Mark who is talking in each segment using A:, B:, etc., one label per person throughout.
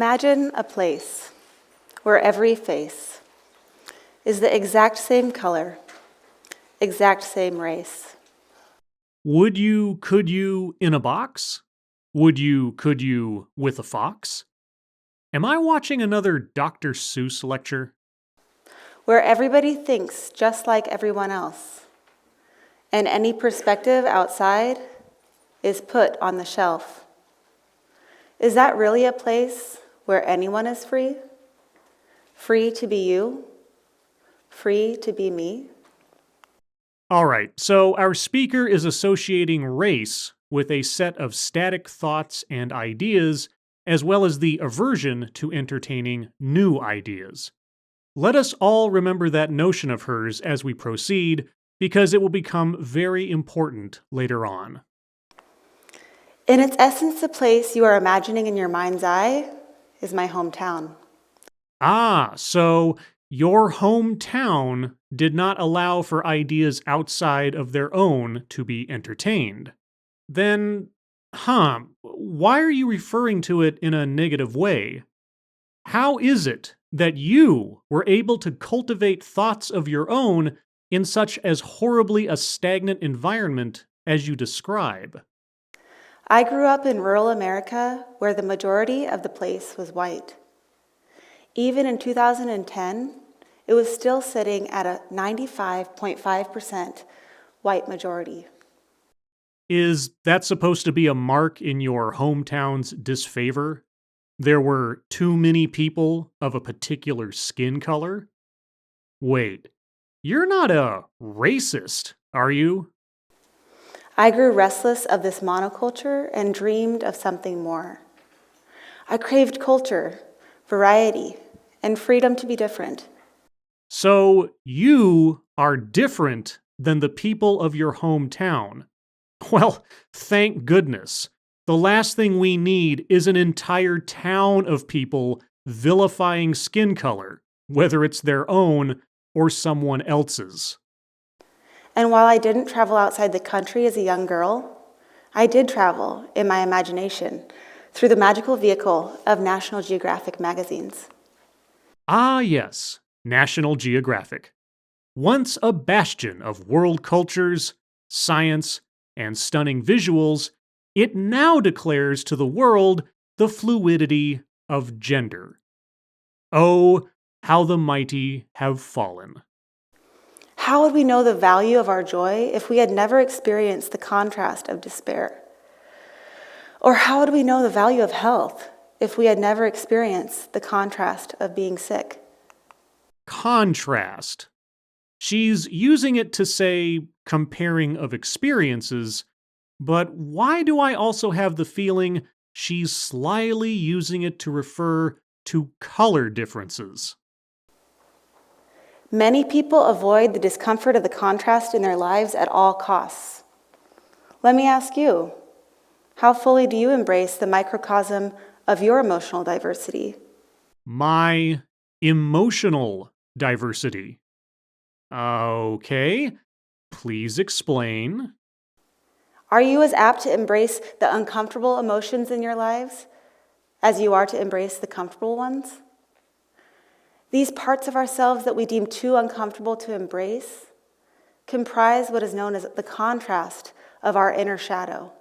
A: Imagine a place where every face is the exact same color, exact same race.
B: Would you, could you, in a box? Would you, could you, with a fox? Am I watching another Dr. Seuss lecture?
A: Where everybody thinks just like everyone else, and any perspective outside is put on the shelf. Is that really a place where anyone is free? Free to be you? Free to be me?
B: All right, so our speaker is associating race with a set of static thoughts and ideas, as well as the aversion to entertaining new ideas. Let us all remember that notion of hers as we proceed, because it will become very important later on.
A: In its essence, the place you are imagining in your mind's eye is my hometown.
B: Ah, so your hometown did not allow for ideas outside of their own to be entertained. Then, why are you referring to it in a negative way? How is it that you were able to cultivate thoughts of your own in such as horribly a stagnant environment as you describe?
A: I grew up in rural America where the majority of the place was white. Even in 2010, it was still sitting at a 95.5% white majority.
B: Is that supposed to be a mark in your hometown's disfavor? There were too many people of a particular skin color? Wait, you're not a racist, are you?
A: I grew restless of this monoculture and dreamed of something more. I craved culture, variety, and freedom to be different.
B: So you are different than the people of your hometown. Well, thank goodness. The last thing we need is an entire town of people vilifying skin color, whether it's their own or someone else's.
A: And while I didn't travel outside the country as a young girl, I did travel in my imagination through the magical vehicle of National Geographic magazines.
B: Ah, yes, National Geographic. Once a bastion of world cultures, science, and stunning visuals, it now declares to the world the fluidity of gender. Oh, how the mighty have fallen.
A: How would we know the value of our joy if we had never experienced the contrast of despair? Or how would we know the value of health if we had never experienced the contrast of being sick?
B: Contrast. She's using it to say comparing of experiences, but why do I also have the feeling she's slyly using it to refer to color differences?
A: Many people avoid the discomfort of the contrast in their lives at all costs. Let me ask you, how fully do you embrace the microcosm of your emotional diversity?
B: My emotional diversity. Okay, please explain.
A: Are you as apt to embrace the uncomfortable emotions in your lives as you are to embrace the comfortable ones? These parts of ourselves that we deem too uncomfortable to embrace comprise what is known as the contrast of our inner shadow.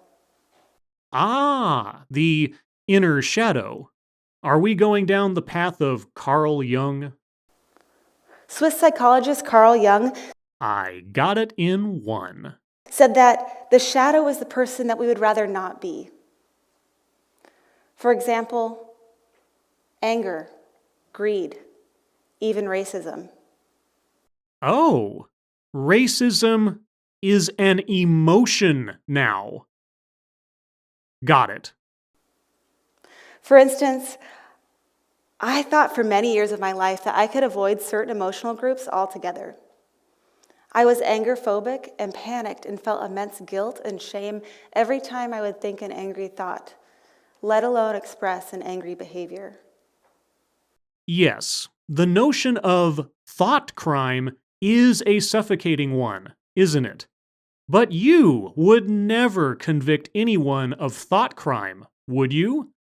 B: Ah, the inner shadow. Are we going down the path of Carl Jung?
A: Swiss psychologist Carl Jung
B: I got it in one.
A: said that the shadow is the person that we would rather not be. For example, anger, greed, even racism.
B: Oh, racism is an emotion now. Got it.
A: For instance, I thought for many years of my life that I could avoid certain emotional groups altogether. I was anger phobic and panicked and felt immense guilt and shame every time I would think an angry thought, let alone express an angry behavior.
B: Yes, the notion of thought crime is a suffocating one, isn't it? But you would never convict anyone of thought crime, would you?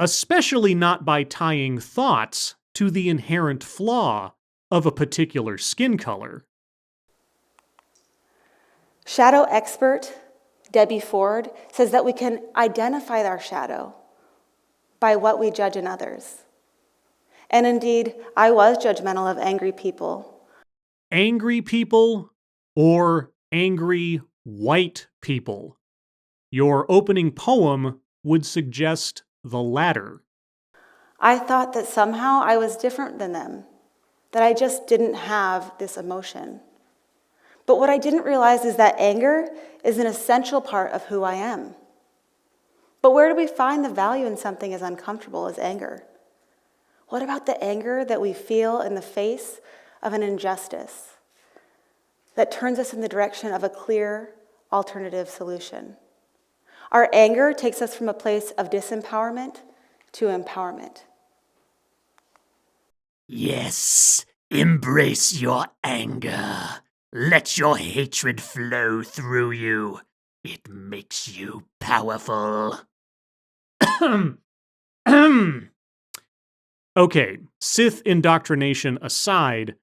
B: especially not by tying thoughts to the inherent flaw of a particular skin color.
A: Shadow expert Debbie Ford says that we can identify our shadow by what we judge in others. And indeed, I was judgmental of angry people.
B: Angry people or angry white people? Your opening poem would suggest the latter.
A: I thought that somehow I was different than them, that I just didn't have this emotion. But what I didn't realize is that anger is an essential part of who I am. But where do we find the value in something as uncomfortable as anger? What about the anger that we feel in the face of an injustice that turns us in the direction of a clear alternative solution? Our anger takes us from a place of disempowerment to empowerment.
C: Yes, embrace your anger. Let your hatred flow through you. It makes you powerful.
B: Okay, Sith indoctrination aside,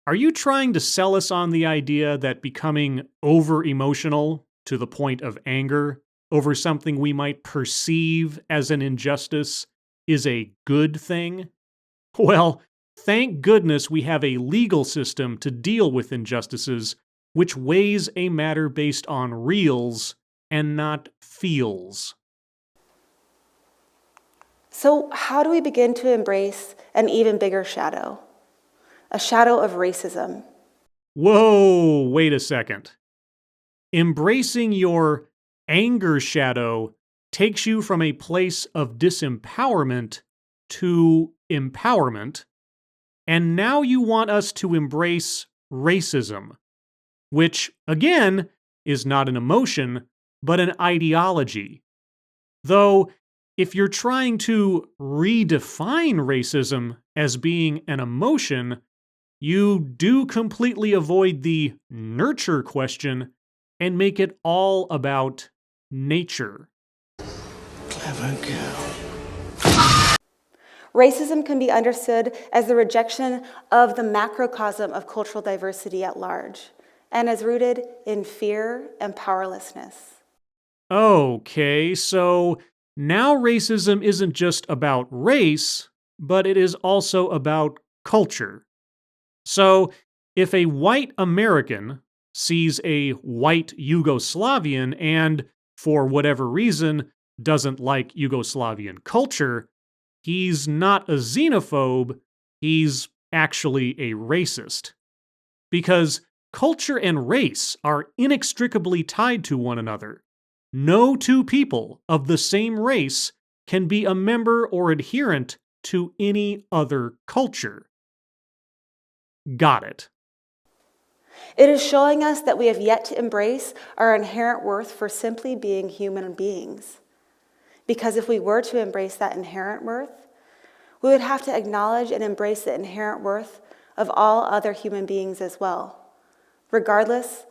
B: are you trying to sell us on the idea that becoming over-emotional to the point of anger over something we might perceive as an injustice is a good thing? Well, thank goodness we have a legal system to deal with injustices which weighs a matter based on reals and not feels.
A: So, how do we begin to embrace an even bigger shadow? A shadow of racism.
B: Whoa, wait a second. Embracing your anger shadow takes you from a place of disempowerment to empowerment, and now you want us to embrace racism, which, again, is not an emotion, but an ideology. Though, if you're trying to redefine racism as being an emotion, you do completely avoid the nurture question and make it all about nature.
C: Clever girl.
A: Racism can be understood as the rejection of the macrocosm of cultural diversity at large, and is rooted in fear and powerlessness.
B: Okay, so now racism isn't just about race, but it is also about culture. So, if a white American sees a white Yugoslavian and, for whatever reason, doesn't like Yugoslavian culture, he's not a xenophobe, he's actually a racist. Because culture and race are inextricably tied to one another. No two people of the same race can be a member or adherent to any other culture. Got it.
A: It is showing us that we have yet to embrace our inherent worth for simply being human beings. Because if we were to embrace that inherent worth, we would have to acknowledge and embrace the inherent worth of all other human beings as well, regardless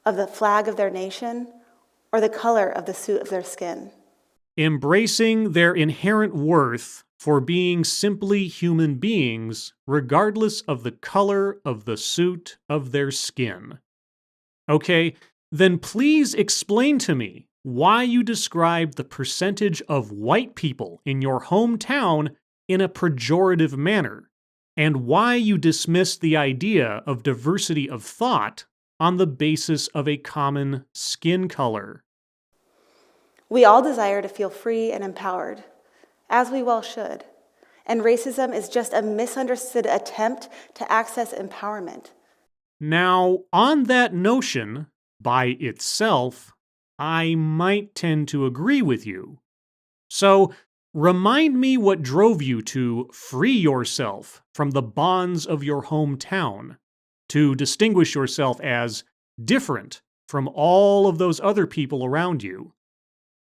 A: of the flag of their nation or the color of the suit of their skin.
B: Embracing their inherent worth for being simply human beings, regardless of the color of the suit of their skin. Okay, then please explain to me why you describe the percentage of white people in your hometown in a pejorative manner, and why you dismiss the idea of diversity of thought on the basis of a common skin color.
A: We all desire to feel free and empowered, as we well should. And racism is just a misunderstood attempt to access empowerment.
B: Now, on that notion, by itself, I might tend to agree with you. So, remind me what drove you to free yourself from the bonds of your hometown, to distinguish yourself as different from all of those other people around you.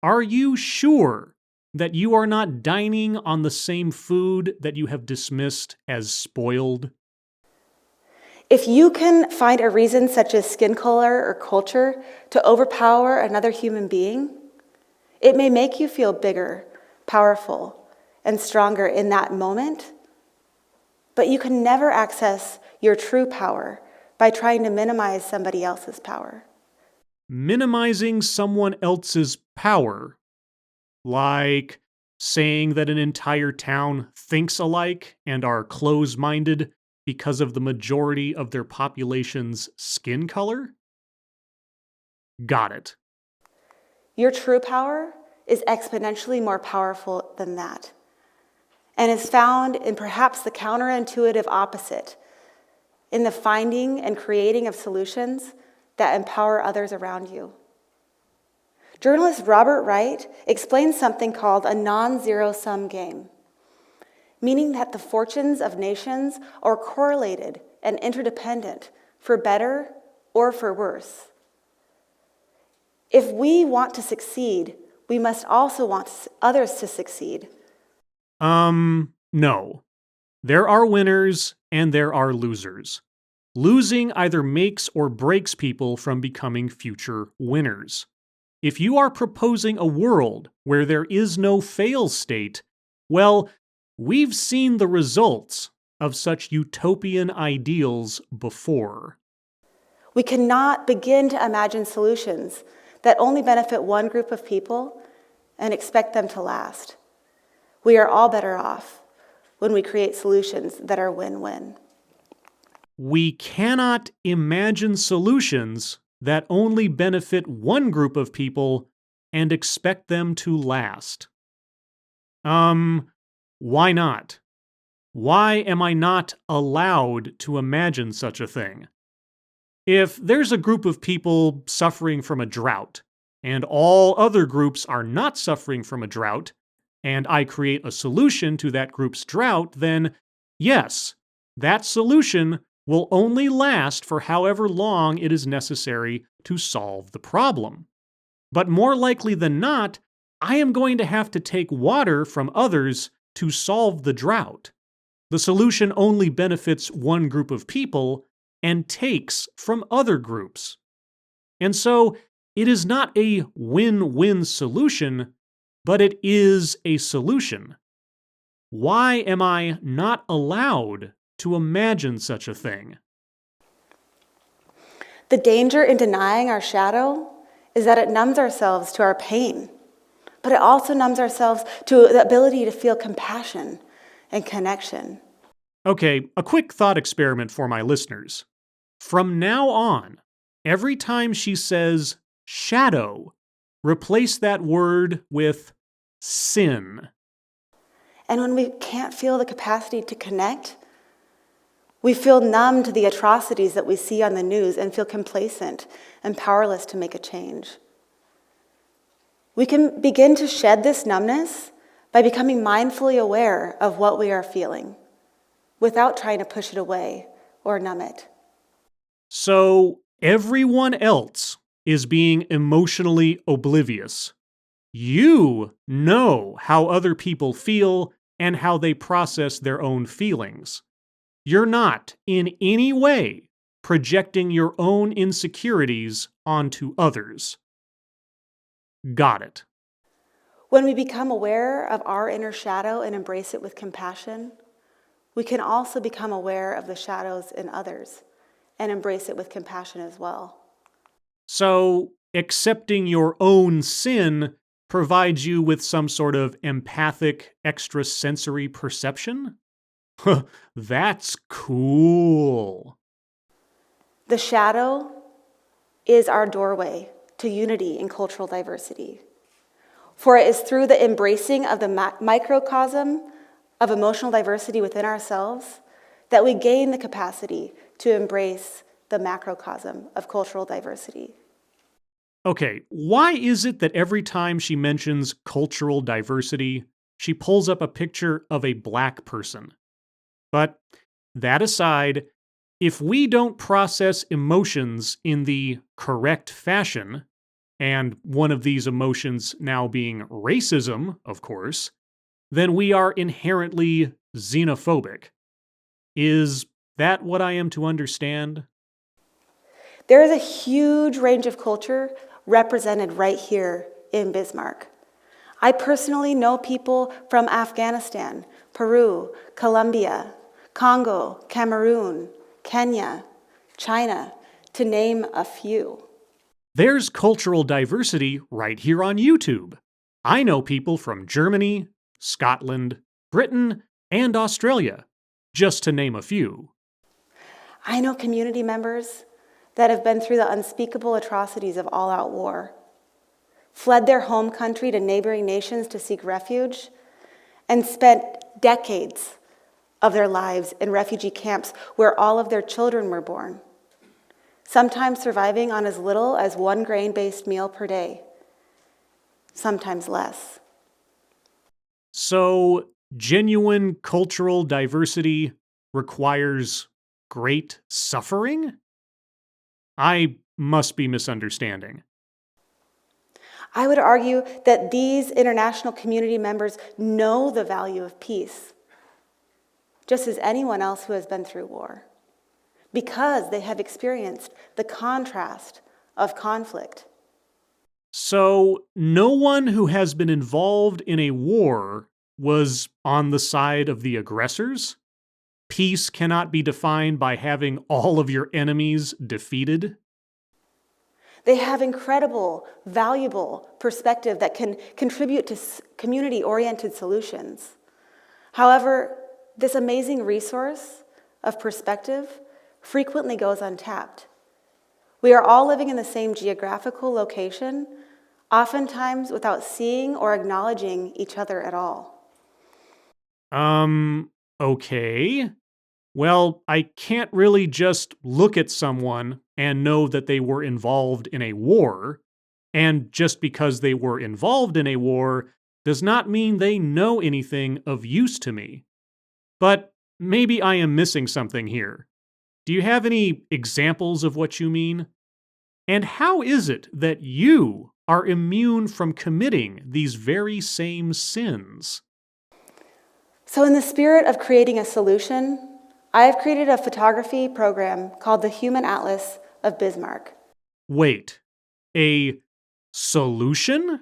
B: Are you sure that you are not dining on the same food that you have dismissed as spoiled?
A: If you can find a reason such as skin color or culture to overpower another human being, it may make you feel bigger, powerful, and stronger in that moment, but you can never access your true power by trying to minimize somebody else's power.
B: Minimizing someone else's power, like saying that an entire town thinks alike and are close-minded because of the majority of their population's skin color? Got it.
A: Your true power is exponentially more powerful than that, and is found in perhaps the counterintuitive opposite, in the finding and creating of solutions that empower others around you. Journalist Robert Wright explains something called a non-zero-sum game, meaning that the fortunes of nations are correlated and interdependent, for better or for worse. If we want to succeed, we must also want others to succeed.
B: No. There are winners and there are losers. Losing either makes or breaks people from becoming future winners. If you are proposing a world where there is no fail state, well, we've seen the results of such utopian ideals before.
A: We cannot begin to imagine solutions that only benefit one group of people and expect them to last. We are all better off when we create solutions that are win-win.
B: We cannot imagine solutions that only benefit one group of people and expect them to last. Why not? Why am I not allowed to imagine such a thing? If there's a group of people suffering from a drought, and all other groups are not suffering from a drought, and I create a solution to that group's drought, then yes, that solution will only last for however long it is necessary to solve the problem. But more likely than not, I am going to have to take water from others to solve the drought. The solution only benefits one group of people and takes from other groups. And so, it is not a win-win solution, but it is a solution. Why am I not allowed to imagine such a thing?
A: The danger in denying our shadow is that it numbs ourselves to our pain, but it also numbs ourselves to the ability to feel compassion and connection.
B: Okay, a quick thought experiment for my listeners. From now on, every time she says shadow, replace that word with sin.
A: And when we can't feel the capacity to connect, we feel numb to the atrocities that we see on the news and feel complacent and powerless to make a change. We can begin to shed this numbness by becoming mindfully aware of what we are feeling, without trying to push it away or numb it.
B: So, everyone else is being emotionally oblivious. You know how other people feel and how they process their own feelings. You're not, in any way, projecting your own insecurities onto others. Got it.
A: When we become aware of our inner shadow and embrace it with compassion, we can also become aware of the shadows in others and embrace it with compassion as well.
B: So, accepting your own sin provides you with some sort of empathic extrasensory perception? That's cool.
A: The shadow is our doorway to unity and cultural diversity. For it is through the embracing of the microcosm of emotional diversity within ourselves that we gain the capacity to embrace the macrocosm of cultural diversity.
B: Okay, why is it that every time she mentions cultural diversity, she pulls up a picture of a black person? But that aside, if we don't process emotions in the correct fashion, and one of these emotions now being racism, of course, then we are inherently xenophobic. Is that what I am to understand?
A: There is a huge range of culture represented right here in Bismarck. I personally know people from Afghanistan, Peru, Colombia, Congo, Cameroon, Kenya, China, to name a few.
B: There's cultural diversity right here on YouTube. I know people from Germany, Scotland, Britain, and Australia, just to name a few.
A: I know community members that have been through the unspeakable atrocities of all-out war, fled their home country to neighboring nations to seek refuge, and spent decades of their lives in refugee camps where all of their children were born, sometimes surviving on as little as one grain-based meal per day, sometimes less.
B: So, genuine cultural diversity requires great suffering? I must be misunderstanding.
A: I would argue that these international community members know the value of peace, just as anyone else who has been through war, because they have experienced the contrast of conflict.
B: So, no one who has been involved in a war was on the side of the aggressors? Peace cannot be defined by having all of your enemies defeated?
A: They have incredible, valuable perspective that can contribute to community-oriented solutions. However, this amazing resource of perspective frequently goes untapped. We are all living in the same geographical location, oftentimes without seeing or acknowledging each other at all.
B: Okay. Well, I can't really just look at someone and know that they were involved in a war, and just because they were involved in a war does not mean they know anything of use to me. But maybe I am missing something here. Do you have any examples of what you mean? And how is it that you are immune from committing these very same sins?
A: So in the spirit of creating a solution, I have created a photography program called the Human Atlas of Bismarck.
B: Wait, a solution?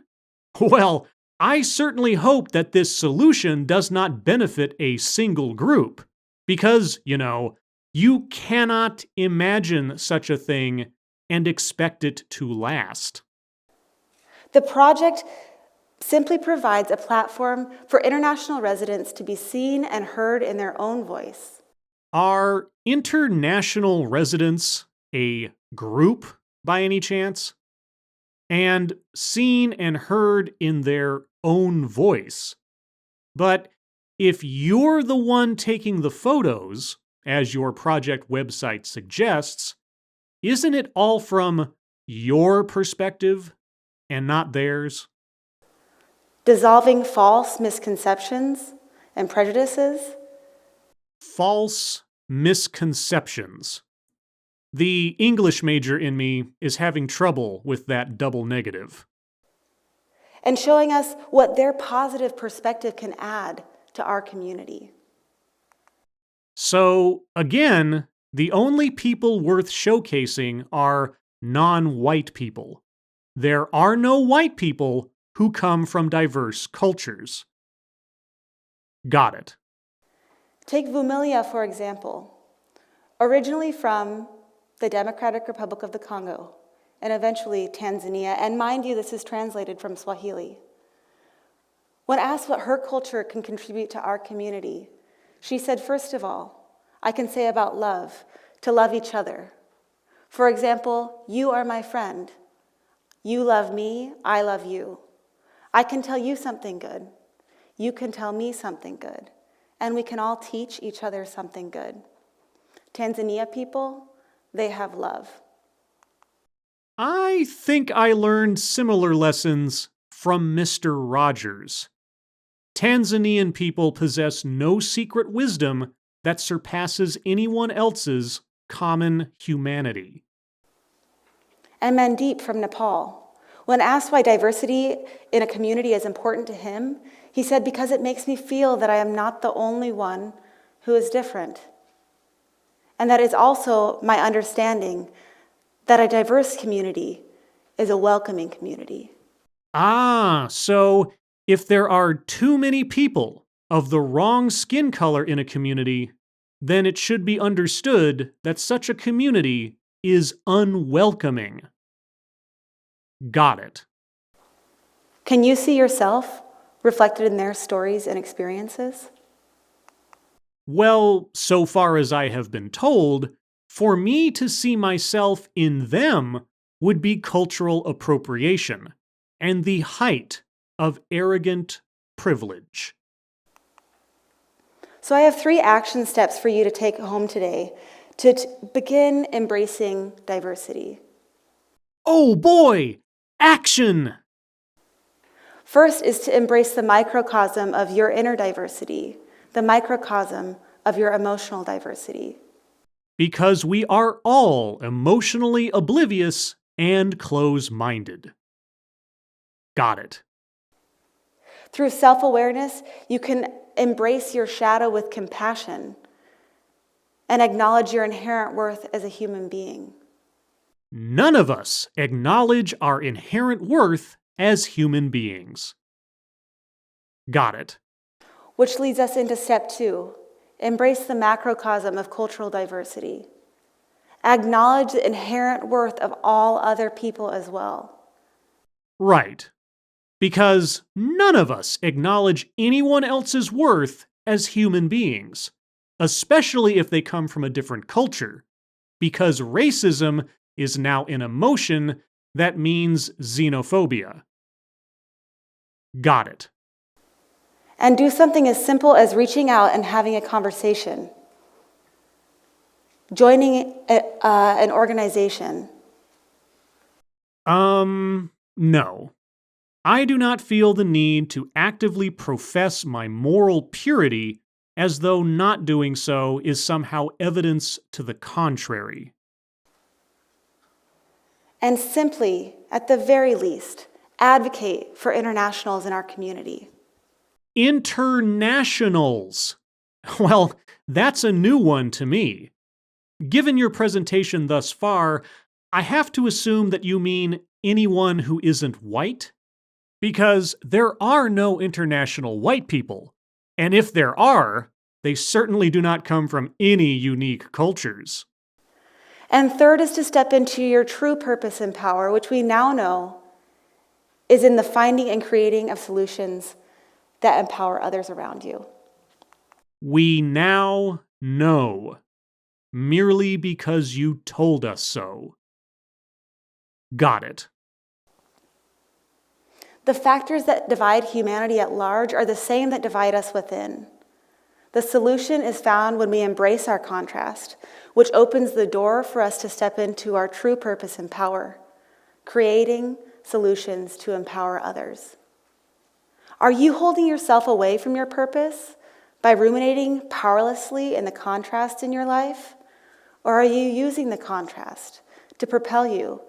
B: Well, I certainly hope that this solution does not benefit a single group, because, you cannot imagine such a thing and expect it to last.
A: The project simply provides a platform for international residents to be seen and heard in their own voice.
B: Are international residents a group by any chance? And seen and heard in their own voice. But if you're the one taking the photos, as your project website suggests, isn't it all from your perspective and not theirs?
A: Dissolving false misconceptions and prejudices.
B: False misconceptions. The English major in me is having trouble with that double negative.
A: And showing us what their positive perspective can add to our community.
B: So, again, the only people worth showcasing are non-white people. There are no white people who come from diverse cultures. Got it.
A: Take Vumilia, for example. Originally from the Democratic Republic of the Congo, and eventually Tanzania, and mind you, this is translated from Swahili. When asked what her culture can contribute to our community, she said, first of all, I can say about love, to love each other. For example, you are my friend. You love me, I love you. I can tell you something good. You can tell me something good. And we can all teach each other something good. Tanzania people, they have love.
B: I think I learned similar lessons from Mr. Rogers. Tanzanian people possess no secret wisdom that surpasses anyone else's common humanity.
A: And Mandeep from Nepal. When asked why diversity in a community is important to him, he said, because it makes me feel that I am not the only one who is different. And that is also my understanding that a diverse community is a welcoming community.
B: Ah, so If there are too many people of the wrong skin color in a community, then it should be understood that such a community is unwelcoming. Got it.
A: Can you see yourself reflected in their stories and experiences?
B: Well, so far as I have been told, for me to see myself in them would be cultural appropriation and the height of arrogant privilege.
A: So I have 3 action steps for you to take home today to begin embracing diversity.
B: Oh boy! Action!
A: First is to embrace the microcosm of your inner diversity, the microcosm of your emotional diversity.
B: Because we are all emotionally oblivious and close-minded. Got it.
A: Through self-awareness, you can embrace your shadow with compassion and acknowledge your inherent worth as a human being.
B: None of us acknowledge our inherent worth as human beings. Got it.
A: Which leads us into step 2. Embrace the macrocosm of cultural diversity. Acknowledge the inherent worth of all other people as well.
B: Right. Because none of us acknowledge anyone else's worth as human beings, especially if they come from a different culture, because racism is now an emotion that means xenophobia. Got it.
A: And do something as simple as reaching out and having a conversation. Joining an organization.
B: No. I do not feel the need to actively profess my moral purity as though not doing so is somehow evidence to the contrary.
A: And simply, at the very least, advocate for internationals in our community.
B: Internationals. Well, that's a new one to me. Given your presentation thus far, I have to assume that you mean anyone who isn't white? Because there are no international white people, and if there are, they certainly do not come from any unique cultures.
A: And third is to step into your true purpose and power, which we now know is in the finding and creating of solutions that empower others around you.
B: We now know, merely because you told us so. Got it.
A: The factors that divide humanity at large are the same that divide us within. The solution is found when we embrace our contrast, which opens the door for us to step into our true purpose and power, creating solutions to empower others. Are you holding yourself away from your purpose by ruminating powerlessly in the contrast in your life? Or are you using the contrast to propel you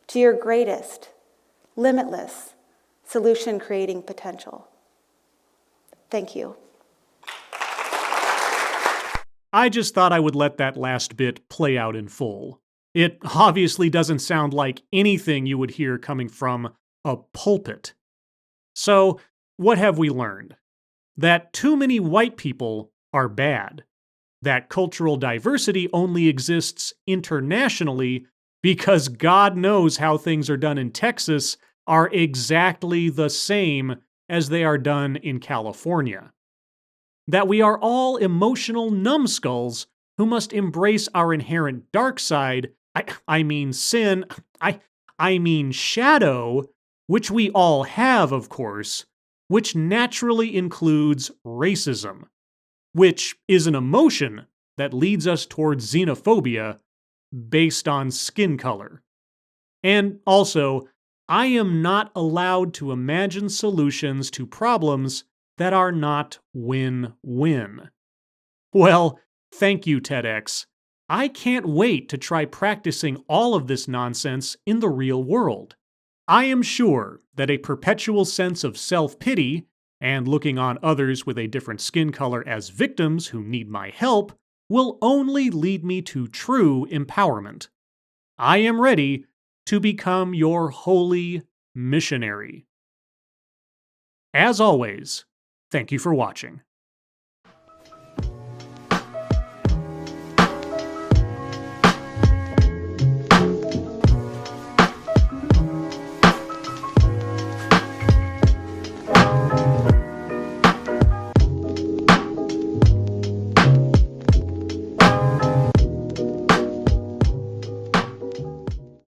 A: to your greatest, limitless, solution-creating potential? Thank you.
B: I just thought I would let that last bit play out in full. It obviously doesn't sound like anything you would hear coming from a pulpit. So, what have we learned? That too many white people are bad. That cultural diversity only exists internationally because God knows how things are done in Texas are exactly the same as they are done in California. That we are all emotional numbskulls who must embrace our inherent dark side, I mean sin, I mean shadow, which we all have, of course, which naturally includes racism, which is an emotion that leads us towards xenophobia based on skin color. And also, I am not allowed to imagine solutions to problems that are not win-win. Well, thank you, TEDx. I can't wait to try practicing all of this nonsense in the real world. I am sure that a perpetual sense of self-pity and looking on others with a different skin color as victims who need my help will only lead me to true empowerment. I am ready to become your holy missionary. As always, thank you for watching.